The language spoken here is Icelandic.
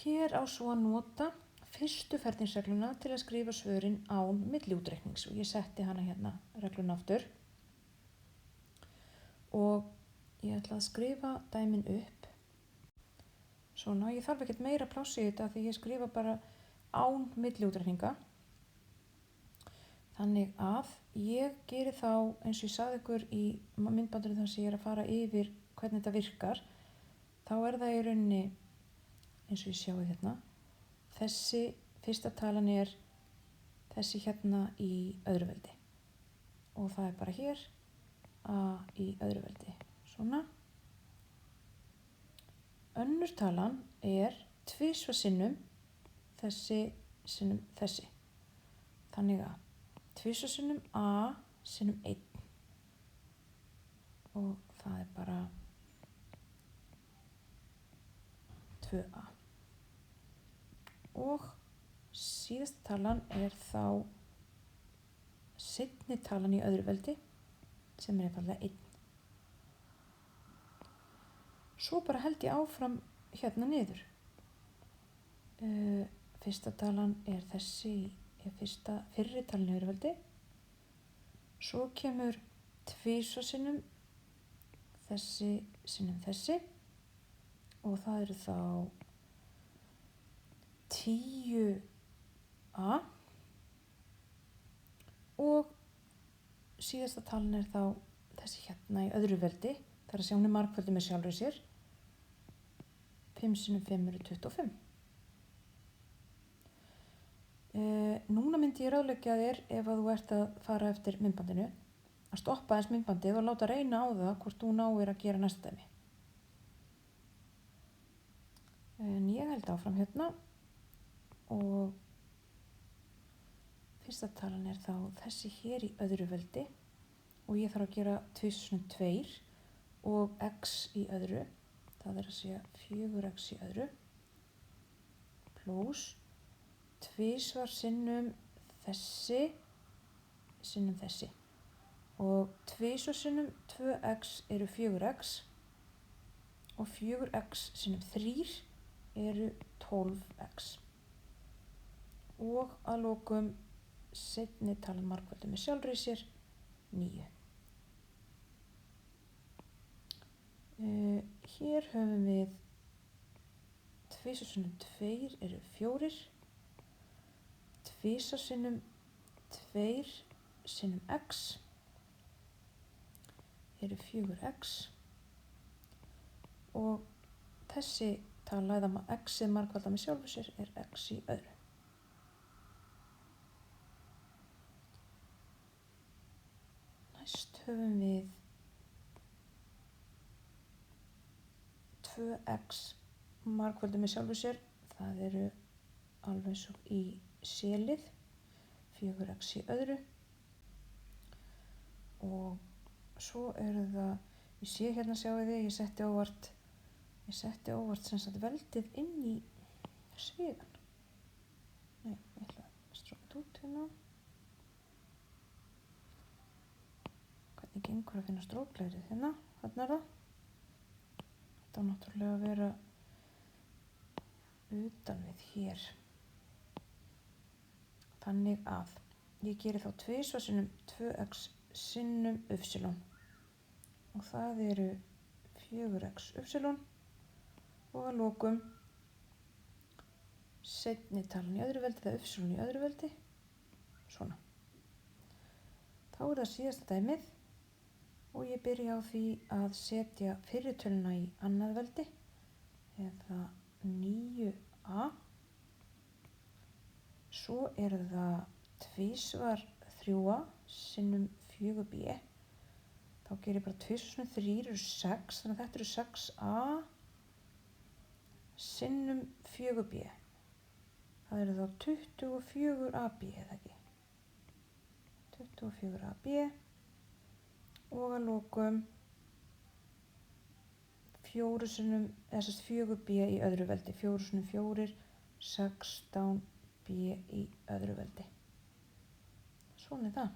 Hér á svo að nota fyrstu ferningsregluna til að skrifa svörin án milliútreiknings og ég setti hana hérna regluna aftur og ég ætla að skrifa dæmin upp. Svona, ég þarf ekkert meira pláss í þetta því ég skrifa bara án milliútreikninga. Þannig að ég geri þá eins og ég sagði ykkur í myndbandinu þar sem ég að fara yfir hvernig þetta virkar. Þá það í rauninni eins og ég sjáu hérna. Þessi fyrsta talan þessi hérna í öðru veldi. Og það bara hér A í öðru veldi. Svona. Önnur talan tvisvar sinnum þessi sinnum þessi. Þannig að tvisvar sinnum A sinnum 1. Og það bara 2A. Og síðasta talan þá seinni talan í öðru veldi sem einfaldlega 1. Svo bara held ég áfram hérna niður. Fyrsta talan þessi fyrri talan í öðru veldi. Svo kemur tvisvar sinnum þessi sinnum þessi og það þá 10A og síðasta talan þá þessi hérna í öðru veldi. Það að sjá hún margföldu með sjálfri sér. 5 sinnum 5 25. Núna myndi ég ráðleggja þér ef að þú ert að fara eftir myndbandinu að stoppa aðeins myndbandið og láta reyna á það hvort þú náir að gera næsta dæmi. En ég held áfram hérna og fyrsta talan þá þessi hér í öðru veldi og ég þarf að gera 2 og x í öðru. Það að segja 4x í öðru pluss tvisvar sinnum þessi sinnum þessi og tvisvar sinnum 2x 4x og 4x sinnum 3 12x og að lokum seinni talan margföldu með sjálfri sér 9. Hér höfum við tvisvar sinnum 2 4, tvisvar sinnum 2 sinnum x 4x og þessi tala eða x margfalda með sjálfu sér x í öðru. Næst höfum við 2x margfalda með sjálfu sér. Það alveg svo í C-lið. 4x í öðru. Og svo það, ég sé hérna sjáu þið, ég setti óvart sem sagt veldið inn í sviðan. Nei, ég ætla að stróka þetta út hérna. Hvernig gengur að finna stróklegrið hérna? Þarna það. Þetta á náttúrulega að vera utan við hér. Þannig að ég geri þá tvisvar sinnum 2x sinnum y og það 4x y og að lokum seinni talan í öðru veldi eða y í öðru veldi. Svona. Þá það síðasta dæmið og ég byrja á því að setja fyrri töluna í annað veldi eða 9a. Svo það tvisvar 3a sinnum 4b. Þá gerir ég bara tvisvar sinnum 3 6, þannig að þetta 6a sinnum 4b. Það þá 24ab eða ekki. 24ab og að lokum 4 sinnum, eða 4b í öðru veldi. 4 sinnum 4, 16b í öðru veldi. Svona það.